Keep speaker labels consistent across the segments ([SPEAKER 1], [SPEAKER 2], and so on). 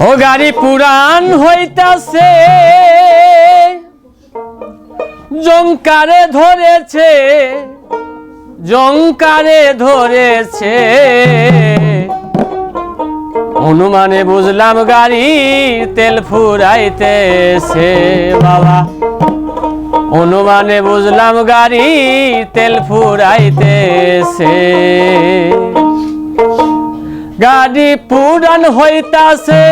[SPEAKER 1] ও গাড়ি পুরান হইতাছে, জংকারে ধরেছে, জংকারে ধরেছে। অনুমানে বুঝলাম গাড়ি তেল ফুরাইতেছে বাবা, অনুমানে বুঝলাম গাড়ি তেল ফুরাইতেছে। গাড়ি পুরান হইতাছে,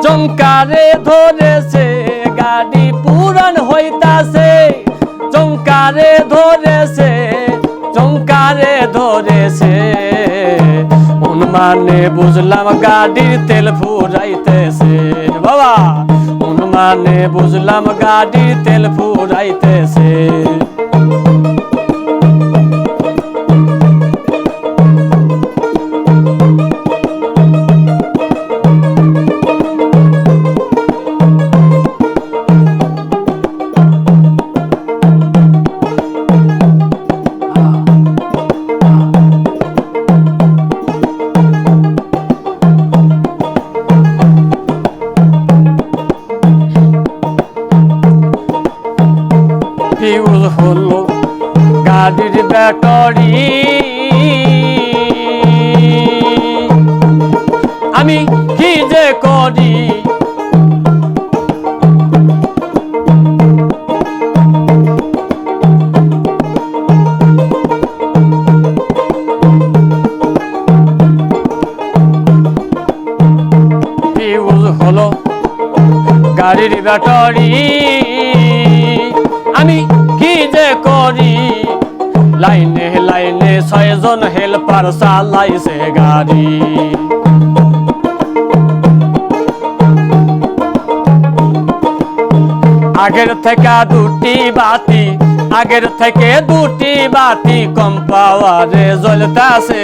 [SPEAKER 1] জংকারে ধরেছে, গাড়ি পুরান হইতাছে, জংকারে ধরেছে, জংকারে ধরেছে। অনুমানে বুঝলাম গাড়ির তেল ফুরাইতেছে বাবা, অনুমানে বুঝলাম গাড়ির তেল ফুরাইতেছে। ফিউজ হলো গাড়ির ব্যাটারি, আমি কি যে করি। ফিউজ হলো গাড়ির ব্যাটারি, আমি কি যে করি। লাইনে লাইনে 6 জন হেল্পার চালাইছে গাড়ি। আগের থেকে দুটি বাতি, আগের থেকে দুটি বাতি কম পাওয়ারে জ্বলতাছে।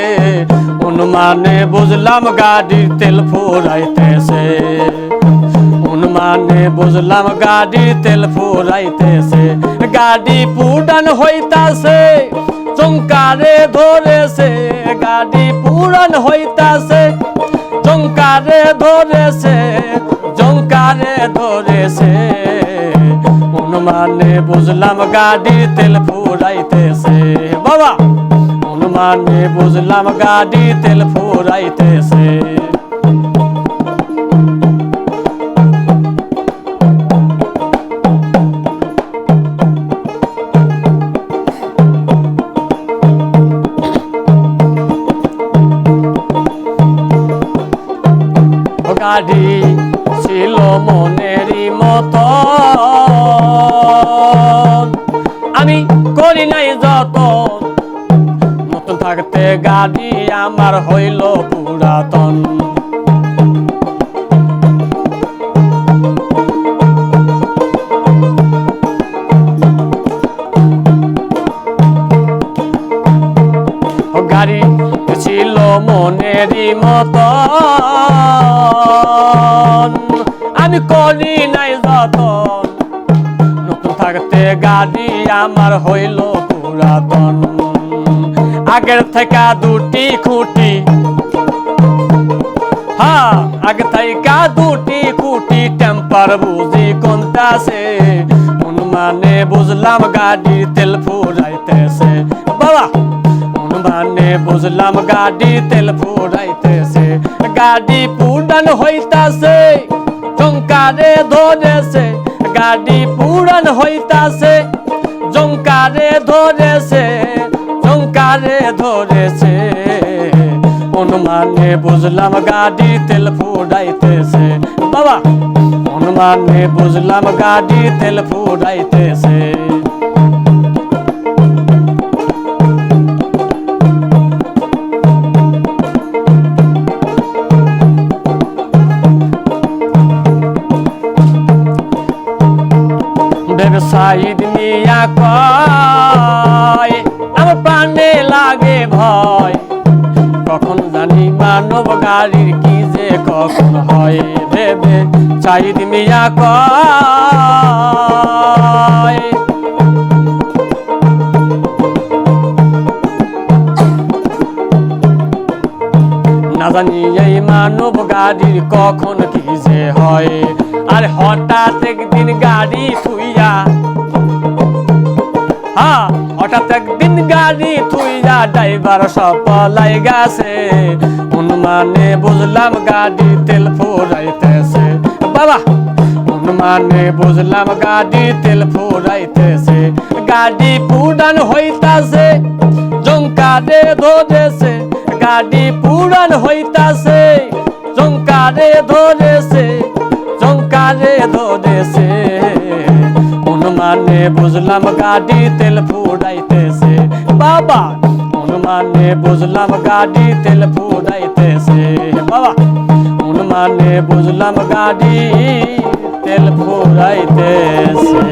[SPEAKER 1] অনুমানে বুঝলাম গাড়ির তেল ফুরাইতেছে, অনুমানে বুঝলাম গাড়ি তেল ফুরাইতেছে। গাড়ি পুরান হইতাছে, জংকারে ধরেছে, গাড়ি পুরান হইতাছে, জংকারে ধরেছে, জংকারে ধরেছে। অনুমানে বুঝলাম গাড়ি তেল ফুরাইতেছে বাবা, অনুমানে বুঝলাম গাড়ি তেল ফুরাইতেছে। গাড়ি ছিল মনেরই মতো, আমি করি নাই যতন। নতুন থাকতে গাড়ি আমার হইল পুরাতন। গাড়ি ছিল মনেরই মতন, আমি করি নাই যতন। নতুন থাকতে গাড়ি আমার হইল পুরাতন। আগের থেকে দুটি খুঁটি, হ্যাঁ আগে থেকে দুটি খুঁটি টেম্পার বুঝি কোনটাছে। অনুমানে বুঝলাম গাড়ি তেল ফুরাইতেছে বাবা, অনুমানে বুঝলাম গাড়ি তেল ফুরাইতেছে। গাড়ি পুরান হইতাছে, জংকারে ধরেছে, গাড়ি পুরান হইতাছে, জংকারে ধরেছে, জংকারে ধরেছে। অনুমানে বুঝলাম গাড়ি তেল ফুরাইতেছে বাবা, অনুমানে বুঝলাম গাড়ি তেল ফুরাইতেছে। ব্যবসায়ী মিয়া কয় আমার প্রাণে লাগে ভয়, কখন জানি মানব গাড়ির কি যে কখন হয়। ভেবে চাহিদ মিয়া কয় না জানি এই মানব গাড়ির কখন কি যে হয়। আর হঠাৎ একদিন গাড়ি থুইয়া, হ্যাঁ হঠাৎ একদিন গাড়ি থুইয়া ড্রাইভার সব পলাই গেছে। অনুমানে বুঝলাম গাড়ি তেল ফুরাইতেছে, বাবা অনুমানে বুঝলাম গাড়ি তেল ফুরাইতেছে। গাড়ি পুরান হইতাছে জংকারে ধরেছে, গাড়ি পুরান হইতাছে জংকারে ধরেছে, জংকারে ধরেছে। অনুমানে বুঝলাম গাড়ি তেল ফুরাইতেছে, বাবা অনুমানে বুঝলাম গাড়ি তেল ফুরাইতেছে, বাবা অনুমানে বুঝলাম গাড়ি তেল ফুরাইতেছে।